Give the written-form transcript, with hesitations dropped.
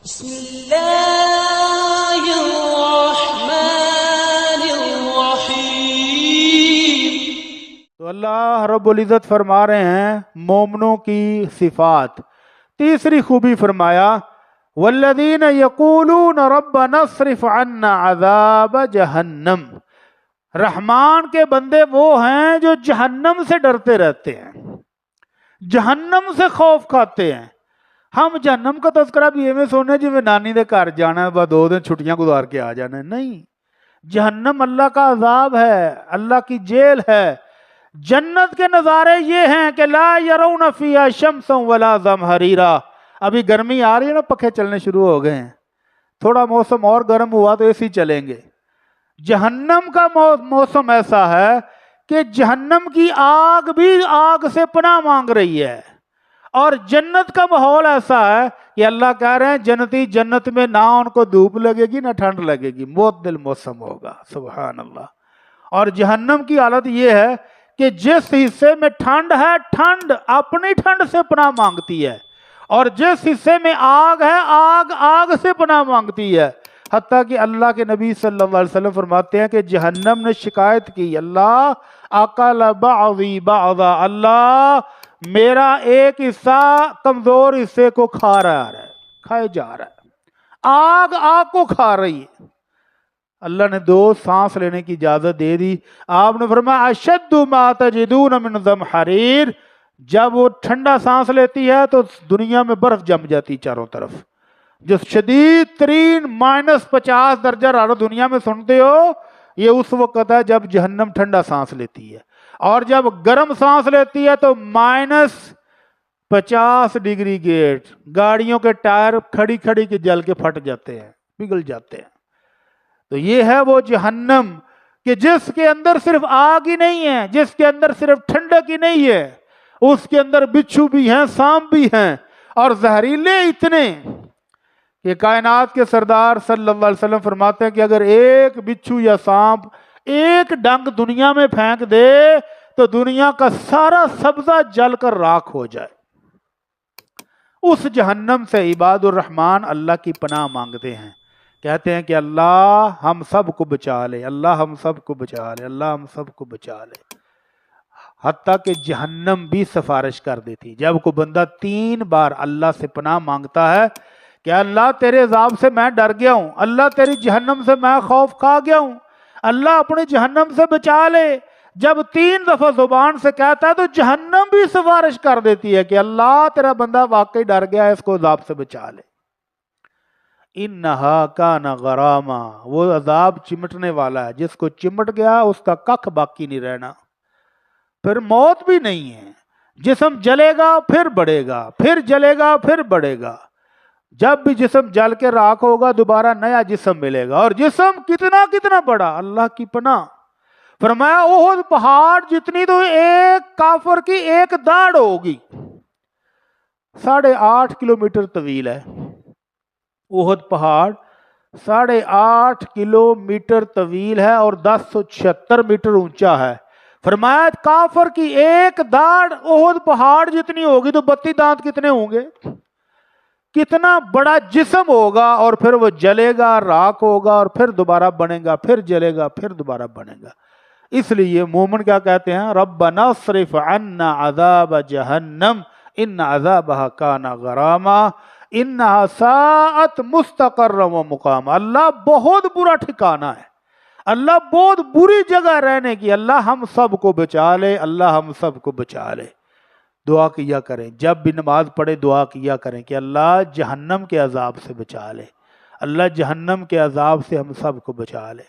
بسم اللہ الرحمن الرحیم۔ تو اللہ رب العزت فرما رہے ہیں مومنوں کی صفات۔ تیسری خوبی فرمایا والذین یقولون ربنا اصرف عنا عذاب جہنم۔ رحمان کے بندے وہ ہیں جو جہنم سے ڈرتے رہتے ہیں، جہنم سے خوف کھاتے ہیں۔ ہم جہنم کا تذکرہ بھی ایویں سونے جی میں نانی دے گھر جانا ہے، بس 2 دن چھٹیاں گزار کے آ جانا ہے، نہیں۔ جہنم اللہ کا عذاب ہے، اللہ کی جیل ہے۔ جنت کے نظارے یہ ہیں کہ لا یرون فیہا شمسا ولا زمہریرا۔ ابھی گرمی آ رہی ہے نا، پنکھے چلنے شروع ہو گئے ہیں، تھوڑا موسم اور گرم ہوا تو اے سی چلیں گے۔ جہنم کا موسم ایسا ہے کہ جہنم کی آگ بھی آگ سے پناہ مانگ رہی ہے، اور جنت کا ماحول ایسا ہے کہ اللہ کہہ رہے ہیں جنتی جنت میں نہ ان کو دھوپ لگے گی نہ ٹھنڈ لگے گی، معتدل موسم ہوگا۔ سبحان اللہ۔ اور جہنم کی حالت یہ ہے کہ جس حصے میں ٹھنڈ ہے، ٹھنڈ اپنی ٹھنڈ سے پناہ مانگتی ہے، اور جس حصے میں آگ ہے، آگ آگ سے پناہ مانگتی ہے۔ حتیٰ کہ اللہ کے نبی صلی اللہ علیہ وسلم فرماتے ہیں کہ جہنم نے شکایت کی، اللہ اکل بعضی بعضا، اللہ میرا ایک حصہ کمزور حصے کو کھا رہا ہے، کھائے جا رہا ہے، آگ آگ کو کھا رہی ہے۔ اللہ نے 2 سانس لینے کی اجازت دے دی۔ آپ نے فرمایا اشد ما تجدون من زمہریر، جب وہ ٹھنڈا سانس لیتی ہے تو دنیا میں برف جم جاتی چاروں طرف۔ جو شدید ترین -50 درجہ حرارت دنیا میں سنتے ہو، یہ اس وقت ہے جب جہنم ٹھنڈا سانس لیتی ہے، اور جب گرم سانس لیتی ہے تو -50 ڈگری گیٹ، گاڑیوں کے ٹائر کھڑی کھڑی کے جل کے پھٹ جاتے ہیں، پگھل جاتے ہیں۔ تو یہ ہے وہ جہنم کہ جس کے اندر صرف آگ ہی نہیں ہے، جس کے اندر صرف ٹھنڈک ہی نہیں ہے، اس کے اندر بچھو بھی ہیں، سانپ بھی ہیں، اور زہریلے اتنے کہ کائنات کے سردار صلی اللہ علیہ وسلم فرماتے ہیں کہ اگر ایک بچھو یا سانپ ایک ڈنگ دنیا میں پھینک دے تو دنیا کا سارا سبزہ جل کر راکھ ہو جائے۔ اس جہنم سے عباد الرحمن اللہ کی پناہ مانگتے ہیں، کہتے ہیں کہ اللہ ہم سب کو بچا لے، اللہ ہم سب کو بچا لے، اللہ ہم سب کو بچا لے۔ حتیٰ کہ جہنم بھی سفارش کر دیتی۔ جب کوئی بندہ 3 بار اللہ سے پناہ مانگتا ہے کہ اللہ تیرے عذاب سے میں ڈر گیا ہوں، اللہ تیری جہنم سے میں خوف کھا گیا ہوں، اللہ اپنی جہنم سے بچا لے، جب 3 دفعہ زبان سے کہتا ہے تو جہنم بھی سفارش کر دیتی ہے کہ اللہ تیرا بندہ واقعی ڈر گیا ہے، اس کو عذاب سے بچا لے۔ انہا کان غراما، وہ عذاب چمٹنے والا ہے، جس کو چمٹ گیا اس کا ککھ باقی نہیں رہنا، پھر موت بھی نہیں ہے۔ جسم جلے گا پھر بڑھے گا، پھر جلے گا پھر بڑھے گا، جب بھی جسم جل کے راکھ ہوگا دوبارہ نیا جسم ملے گا، اور جسم کتنا کتنا بڑا، اللہ کی پناہ۔ فرمایا احد پہاڑ جتنی تو ایک کافر کی ایک داڑھ ہوگی، 8.5 کلومیٹر طویل ہے احد پہاڑ، 8.5 کلومیٹر طویل ہے اور 1076 میٹر اونچا ہے۔ فرمایا کافر کی ایک داڑھ احد پہاڑ جتنی ہوگی تو 32 دانت کتنے ہوں گے؟ کتنا بڑا جسم ہوگا، اور پھر وہ جلے گا، راکھ ہوگا، اور پھر دوبارہ بنے گا، پھر جلے گا، پھر دوبارہ بنے گا۔ اس لیے مومن کیا کہتے ہیں؟ ربنا اصرف عنا عذاب جہنم ان عذابها کان غراما انہا ساءت مستقرا و مقاما۔ اللہ بہت برا ٹھکانہ ہے، اللہ بہت بری جگہ رہنے کی۔ اللہ ہم سب کو بچا لے، اللہ ہم سب کو بچا لے۔ دعا کیا کریں، جب بھی نماز پڑھے دعا کیا کریں کہ اللہ جہنم کے عذاب سے بچا لے، اللہ جہنم کے عذاب سے ہم سب کو بچا لے۔